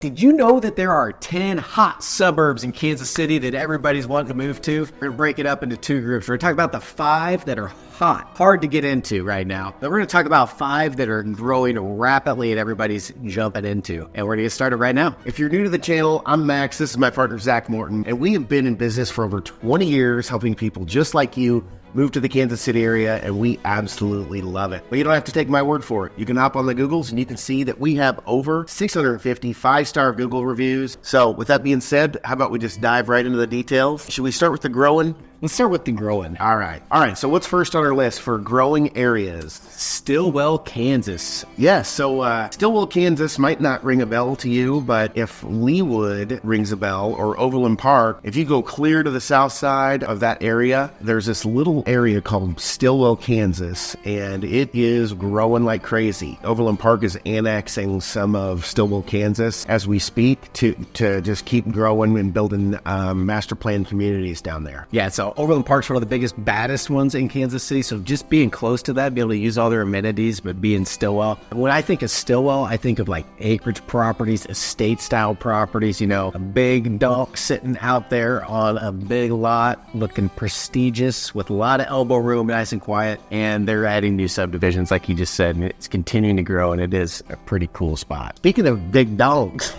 Did you know that there are 10 hot suburbs in Kansas City that everybody's wanting to move to? We're going to break it up into two groups. We're going to talk about the 5 that are hot, hard to get into right now. Then we're going to talk about 5 that are growing rapidly and everybody's jumping into. And we're going to get started right now. If you're new to the channel, I'm Max. This is my partner, Zach Morton. And we have been in business for over 20 years helping people just like you move to the Kansas City area, and we absolutely love it. But you don't have to take my word for it. You can hop on the Googles and you can see that we have over 650 5-star Google reviews. So with that being said, how about we just dive right into the details? Should we start with the growing? Let's start with the growing. All right. So what's first on our list for growing areas? Stillwell, Kansas. Yes. So Stillwell, Kansas might not ring a bell to you, but if Leawood rings a bell or Overland Park, if you go clear to the south side of that area, there's this little area called Stillwell, Kansas, and it is growing like crazy. Overland Park is annexing some of Stillwell, Kansas as we speak to just keep growing and building master plan communities down there. Yeah, so Overland Park's one of the biggest, baddest ones in Kansas City. So just being close to that, be able to use all their amenities, but being Stillwell. When I think of Stillwell, I think of like acreage properties, estate style properties, a big dunk sitting out there on a big lot, looking prestigious with a lot of elbow room, nice and quiet. And they're adding new subdivisions, like you just said, and it's continuing to grow, and it is a pretty cool spot. Speaking of big donks,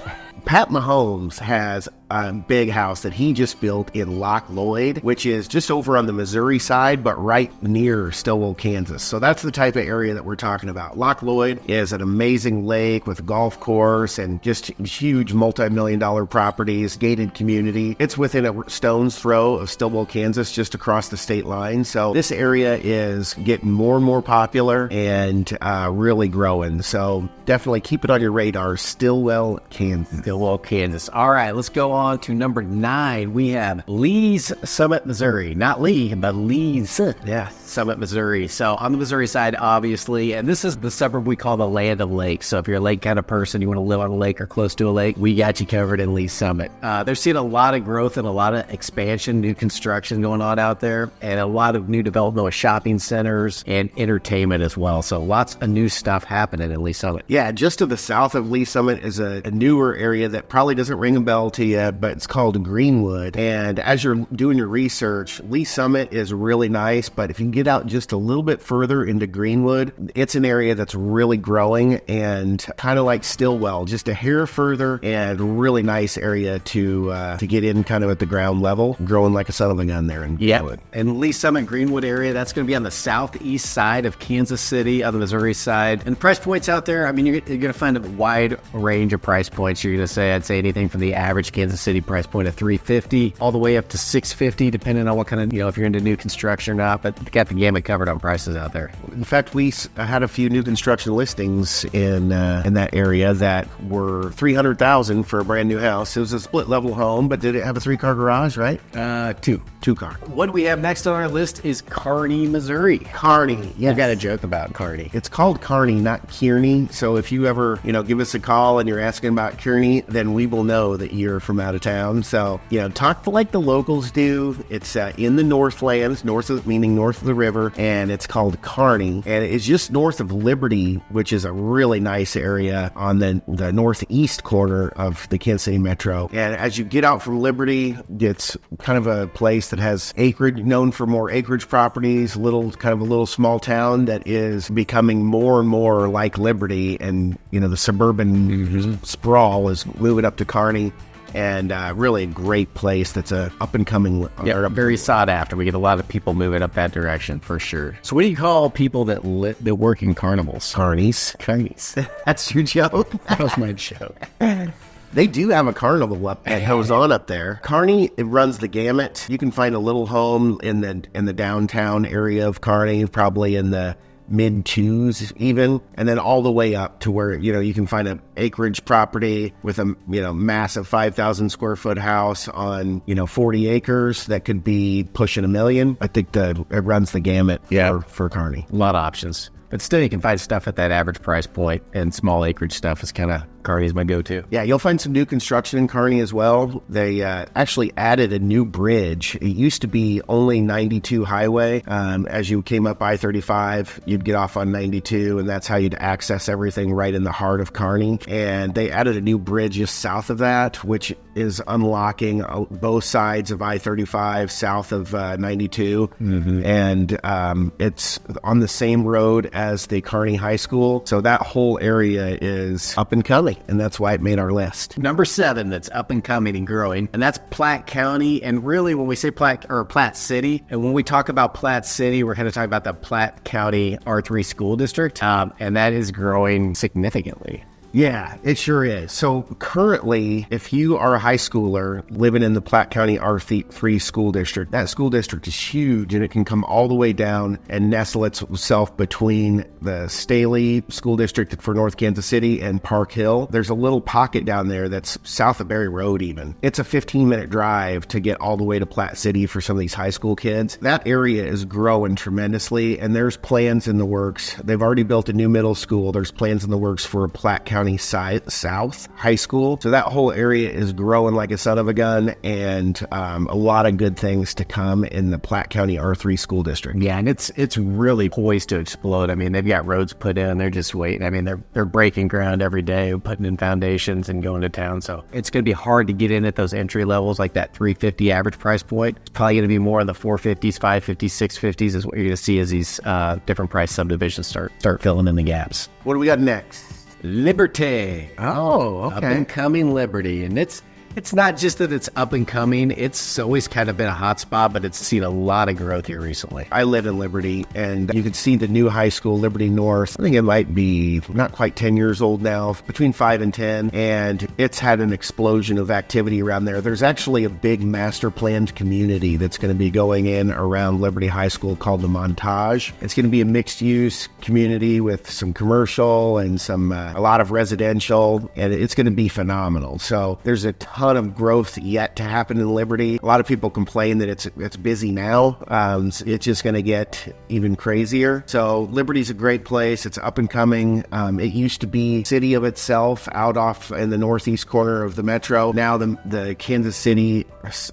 Pat Mahomes has a big house that he just built in Loch Lloyd, which is just over on the Missouri side, but right near Stillwell, Kansas. So that's the type of area that we're talking about. Loch Lloyd is an amazing lake with a golf course and just huge multi-million-dollar properties, gated community. It's within a stone's throw of Stillwell, Kansas, just across the state line. So this area is getting more and more popular and really growing. So definitely keep it on your radar. Stillwell, Kansas. Stillwell, Kansas. All right, let's go on to number 9. We have Lee's Summit, Missouri. Not Lee, but Lee's. Yeah, Summit, Missouri. So on the Missouri side, obviously, and this is the suburb we call the land of lakes. So if you're a lake kind of person, you want to live on a lake or close to a lake, we got you covered in Lee's Summit. They're seeing a lot of growth and a lot of expansion, new construction going on out there, and a lot of new development with shopping centers and entertainment as well. So lots of new stuff happening in Lee's Summit. Yeah, just to the south of Lee's Summit is a newer area that probably doesn't ring a bell to you, but it's called Greenwood. And as you're doing your research, Lee's Summit is really nice, but if you can get out just a little bit further into Greenwood, it's an area that's really growing and kind of like Stillwell, just a hair further, and really nice area to get in kind of at the ground level, growing like a son of a gun there in Greenwood. And Lee's Summit, Greenwood area, that's going to be on the southeast side of Kansas City, on the Missouri side. And the price points out there, I mean, you're going to find a wide range of price points. You're going to say, I'd say anything from the average Kansas City price point of $350 all the way up to $650, depending on what kind of, if you're into new construction or not, but got the gamut covered on prices out there. In fact, we had a few new construction listings in that area that were $300,000 for a brand new house. It was a split level home, but did it have a 3-car garage, right? Two car. What we have next on our list is Kearney, Missouri. Kearney, yes. I've got a joke about Kearney. It's called Kearney, not Kearney. So if you ever, give us a call and you're asking about Kearney, then we will know that you're from out of town. So, talk like the locals do. It's in the Northlands, meaning north of the river, and it's called Kearney. And it's just north of Liberty, which is a really nice area on the northeast corner of the Kansas City Metro. And as you get out from Liberty, it's kind of a place that has acreage, known for more acreage properties, kind of a little small town that is becoming more and more like Liberty, and the suburban sprawl is moving up to Kearney, and really a great place that's a up and coming. Very sought after. We get a lot of people moving up that direction for sure. So what do you call people that work in carnivals? Carnies. That's your joke? That was my joke. They do have a carnival up that goes on up there. Kearney, it runs the gamut. You can find a little home in the downtown area of Kearney, probably in the mid-2s even, and then all the way up to where, you can find an acreage property with a, massive 5,000 square foot house on, 40 acres that could be pushing $1 million. I think it runs the gamut for Kearney. A lot of options. But still, you can find stuff at that average price point, and small acreage stuff is kind of Kearney is my go-to. Yeah, you'll find some new construction in Kearney as well. They actually added a new bridge. It used to be only 92 highway. As you came up I-35, you'd get off on 92, and that's how you'd access everything right in the heart of Kearney. And they added a new bridge just south of that, which is unlocking both sides of I-35 south of 92. And it's on the same road as the Kearney High School. So that whole area is up and coming, and that's why it made our list. Number 7 that's up and coming and growing, and that's Platte County. And really, when we say Platte City, and when we talk about Platte City, we're kind of talking about the Platte County R3 school district, and that is growing significantly. Yeah, it sure is. So currently, if you are a high schooler living in the Platte County R3 school district, that school district is huge, and it can come all the way down and nestle itself between the Staley School District for North Kansas City and Park Hill. There's a little pocket down there that's south of Berry Road even. It's a 15-minute drive to get all the way to Platte City for some of these high school kids. That area is growing tremendously, and there's plans in the works. They've already built a new middle school. There's plans in the works for a Platte County South High School. So that whole area is growing like a son of a gun, and a lot of good things to come in the Platte County R3 school district. Yeah, and it's really poised to explode. I mean, they've got roads put in. They're just waiting. I mean, they're breaking ground every day, putting in foundations and going to town. So it's going to be hard to get in at those entry levels, like that $350 average price point. It's probably going to be more in the $450s, $550s, $650s is what you're going to see as these different price subdivisions start filling in the gaps. What do we got next? Liberty. Oh, okay. Up and coming Liberty. And it's not just that it's up and coming. It's always kind of been a hot spot, but it's seen a lot of growth here recently. I live in Liberty, and you can see the new high school, Liberty North. I think it might be not quite 10 years old now, between 5 and 10, and it's had an explosion of activity around there. There's actually a big master planned community that's going to be going in around Liberty High School called the Montage. It's going to be a mixed-use community with some commercial and a lot of residential, and it's going to be phenomenal. So there's a ton of growth yet to happen in Liberty. A lot of people complain that it's busy now. It's just going to get even crazier. So Liberty's a great place. It's up and coming. It used to be a city of itself out off in the northeast corner of the metro. Now the Kansas City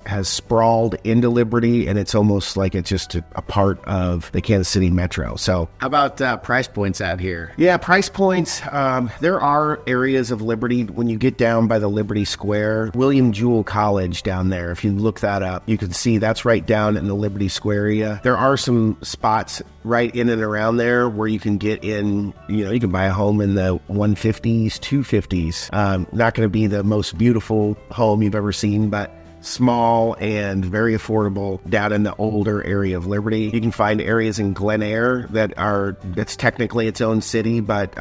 has sprawled into Liberty, and it's almost like it's just a part of the Kansas City metro. So how about price points out here? Yeah, price points. There are areas of Liberty when you get down by the Liberty Square. William Jewell College down there, if you look that up, you can see that's right down in the Liberty Square area. There are some spots right in and around there where you can get in, you can buy a home in the 150s, 250s. Not going to be the most beautiful home you've ever seen, but small and very affordable down in the older area of Liberty. You can find areas in Glen Eyre that's technically its own city, but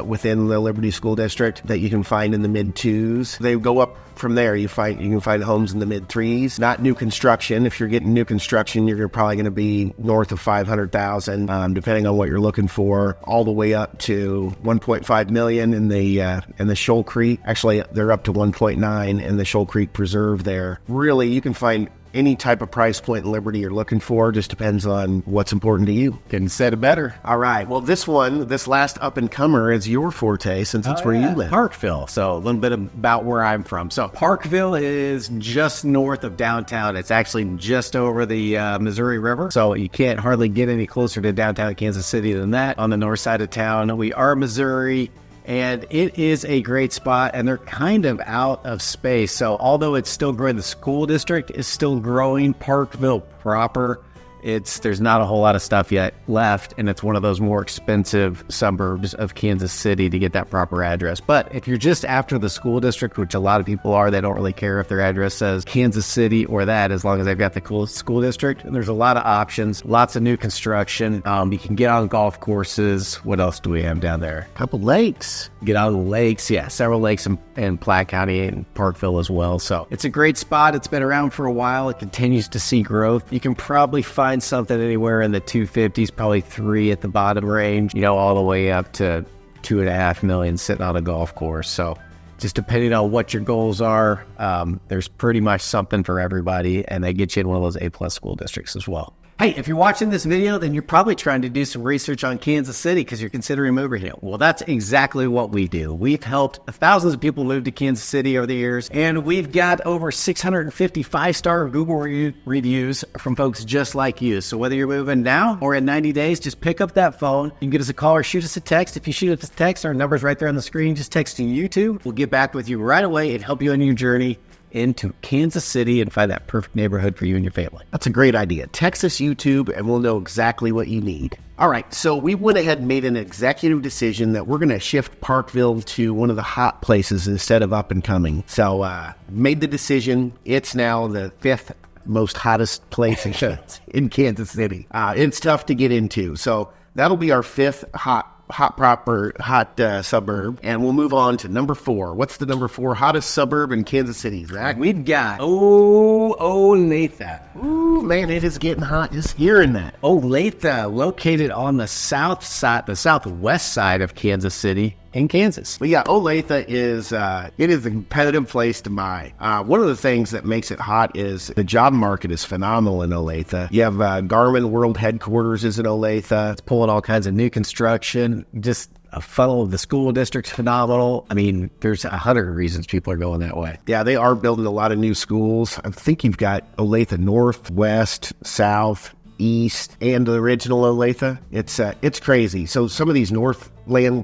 within the Liberty School District that you can find in the mid-2s. They go up from there. You can find homes in the mid-3s. Not new construction. If you're getting new construction, you're probably going to be north of $500,000, depending on what you're looking for, all the way up to $1.5 million in the Shoal Creek. Actually, they're up to 1.9 in the Shoal Creek Preserve there. Really, you can find any type of price point in Liberty you're looking for. Just depends on what's important to you. Couldn't said it better. All right. Well, this last up-and-comer is your forte, since that's where you live. Parkville. So a little bit about where I'm from. So Parkville is just north of downtown. It's actually just over the Missouri River. So you can't hardly get any closer to downtown Kansas City than that. On the north side of town, we are Missouri. And it is a great spot, and they're kind of out of space. So although it's still growing, the school district is still growing. Parkville proper, there's not a whole lot of stuff yet left, and it's one of those more expensive suburbs of Kansas City to get that proper address. But if you're just after the school district, which a lot of people are, they don't really care if their address says Kansas City or that, as long as they've got the cool school district. And there's a lot of options, lots of new construction. You can get on golf courses. What else do we have down there? A couple lakes. Get on lakes. Yeah, several lakes in Platte County and Parkville as well. So it's a great spot. It's been around for a while. It continues to see growth. You can probably find something anywhere in the 250s, probably 3 at the bottom range, all the way up to $2.5 million sitting on a golf course. So just depending on what your goals are, there's pretty much something for everybody, and they get you in one of those A+ school districts as well. Hey, if you're watching this video, then you're probably trying to do some research on Kansas City because you're considering moving here. Well, that's exactly what we do. We've helped thousands of people move to Kansas City over the years, and we've got over 650 5-star Google reviews from folks just like you. So whether you're moving now or in 90 days, just pick up that phone. You can get us a call or shoot us a text. If you shoot us a text, our number's right there on the screen. Just texting YouTube. We'll get back with you right away and help you on your journey into Kansas City and find that perfect neighborhood for you and your family. That's a great idea. Text us YouTube and we'll know exactly what you need. All right, so we went ahead and made an executive decision that we're going to shift Parkville to one of the hot places instead of up and coming. So made the decision. It's now the 5th most hottest place in Kansas City. It's tough to get into. So that'll be our 5th hot suburb, and we'll move on to number 4. What's the number 4 hottest suburb in Kansas City, Zach? We've got Olathe. Ooh, man, it is getting hot just hearing that. Olathe, located on the southwest side of Kansas City in Kansas. But yeah, Olathe is it is a competitive place to buy. One of the things that makes it hot is the job market is phenomenal in Olathe. You have Garmin World Headquarters is in Olathe. It's pulling all kinds of new construction. Just a funnel of the school district's phenomenal. I mean, there's 100 reasons people are going that way. Yeah, they are building a lot of new schools. I think you've got Olathe North, West, South, East, and the original Olathe. It's crazy. So some of these Northland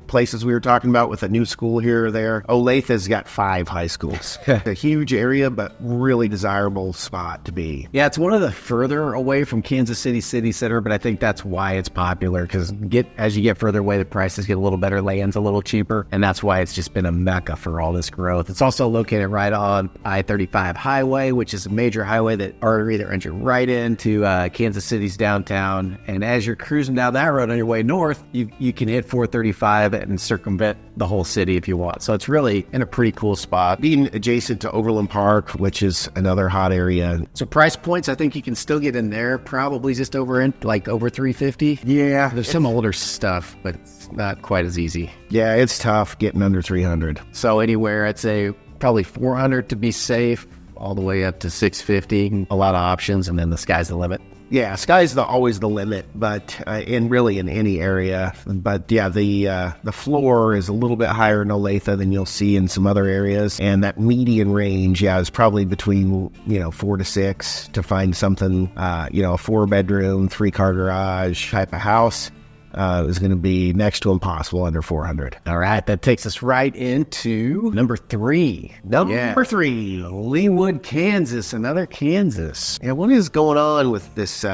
places we were talking about with a new school here or there, Olathe got 5 high schools. A huge area, but really desirable spot to be. Yeah, it's one of the further away from Kansas City city center, but I think that's why it's popular, because as you get further away, the prices get a little better, land's a little cheaper, and that's why it's just been a mecca for all this growth. It's also located right on I-35 highway, which is a major highway that artery that runs you right into Kansas City's downtown, and as you're cruising down that road on your way north, you can hit 435 and circumvent the whole city if you want. So it's really in a pretty cool spot. Being adjacent to Overland Park, which is another hot area. So price points, I think you can still get in there, probably just over $350. Yeah. There's some older stuff, but it's not quite as easy. Yeah, it's tough getting under 300. So anywhere, I'd say probably 400 to be safe, all the way up to 650. A lot of options, and then the sky's the limit. Yeah, sky's always the limit, but in any area. But yeah, the floor is a little bit higher in Olathe than you'll see in some other areas, and that median range, is probably between 4 to 6 to find something. A 4-bedroom, 3-car garage type of house is going to be next to impossible under 400. All right, that takes us right into number 3. Number 3, Leawood, Kansas, another Kansas. Yeah, what is going on with this?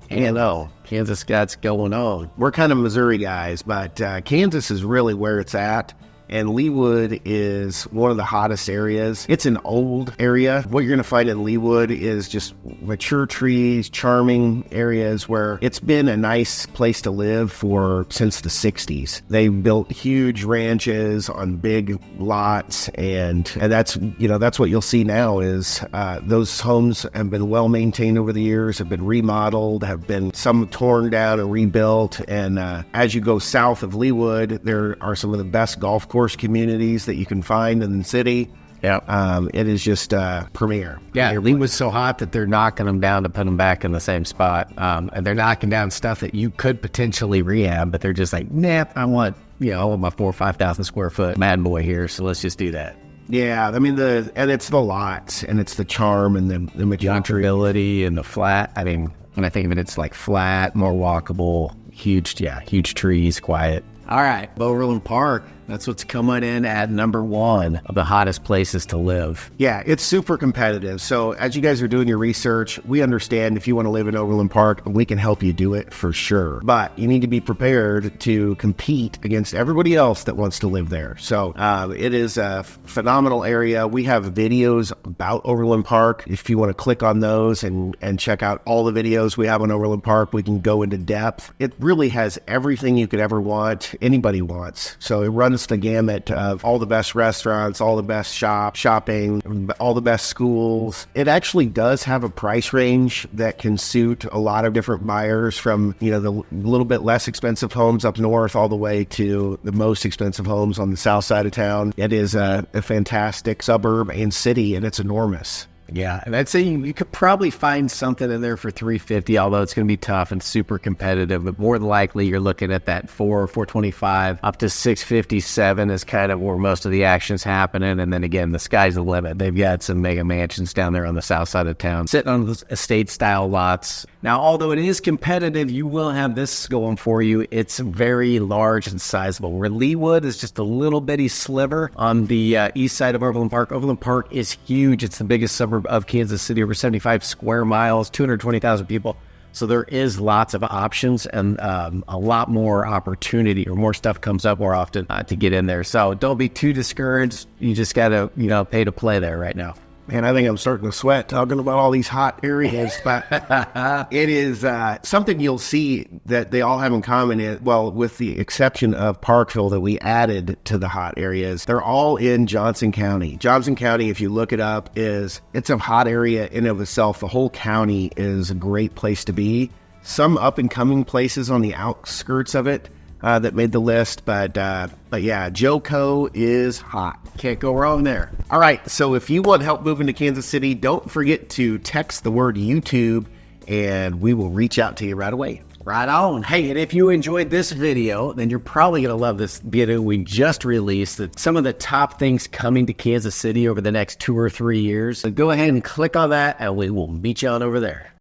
Kansas got's going on. We're kind of Missouri guys, but Kansas is really where it's at. And Leawood is one of the hottest areas. It's an old area. What you're going to find in Leawood is just mature trees, charming areas where it's been a nice place to live since the 60s. They built huge ranches on big lots, and that's what you'll see now is those homes have been well maintained over the years, have been remodeled, have been some torn down and rebuilt. And as you go south of Leawood, there are some of the best golf course communities that you can find in the city. Yeah, it is just premier. Yeah, Leawood's so hot that they're knocking them down to put them back in the same spot, and they're knocking down stuff that you could potentially rehab, but they're just like, nah, I want my 4,000 or 5,000 square foot Mad Boy here, so let's just do that. Yeah, I mean and it's the lots, and it's the charm and the maturity and the flat. I mean, when I think of it, it's like flat, more walkable, huge trees, quiet. All right, Overland Park. That's what's coming in at number 1 of the hottest places to live. Yeah, it's super competitive. So as you guys are doing your research, we understand if you want to live in Overland Park, we can help you do it for sure. But you need to be prepared to compete against everybody else that wants to live there. So it is a phenomenal area. We have videos about Overland Park. If you want to click on those and check out all the videos we have on Overland Park, we can go into depth. It really has everything you could ever want, anybody wants. So it runs the gamut of all the best restaurants, all the best shopping, all the best schools. It actually does have a price range that can suit a lot of different buyers, from the little bit less expensive homes up north all the way to the most expensive homes on the south side of town. It is a fantastic suburb and city, and it's enormous. Yeah, and I'd say you could probably find something in there for 350, although it's going to be tough and super competitive. But more than likely, you're looking at that 425 up to 657 is kind of where most of the action's happening. And then again, the sky's the limit. They've got some mega mansions down there on the south side of town, sitting on those estate-style lots. Now, although it is competitive, you will have this going for you. It's very large and sizable. Where Leawood is just a little bitty sliver on the east side of Overland Park. Overland Park is huge. It's the biggest suburb of Kansas City, over 75 square miles, 220,000 people. So there is lots of options and a lot more opportunity, or more stuff comes up more often to get in there. So don't be too discouraged. You just got to, pay to play there right now. Man, I think I'm starting to sweat talking about all these hot areas, but it is something you'll see that they all have in common. Well, with the exception of Parkville that we added to the hot areas, they're all in Johnson County. Johnson County, if you look it up, it's a hot area in and of itself. The whole county is a great place to be. Some up and coming places on the outskirts of it that made the list, but yeah, Joco is hot. Can't go wrong there. All right, so if you want help moving to Kansas City, don't forget to text the word YouTube, and we will reach out to you right away. Right on. Hey, and if you enjoyed this video, then you're probably going to love this video we just released, that some of the top things coming to Kansas City over the next 2 or 3 years. So go ahead and click on that, and we will meet you on over there.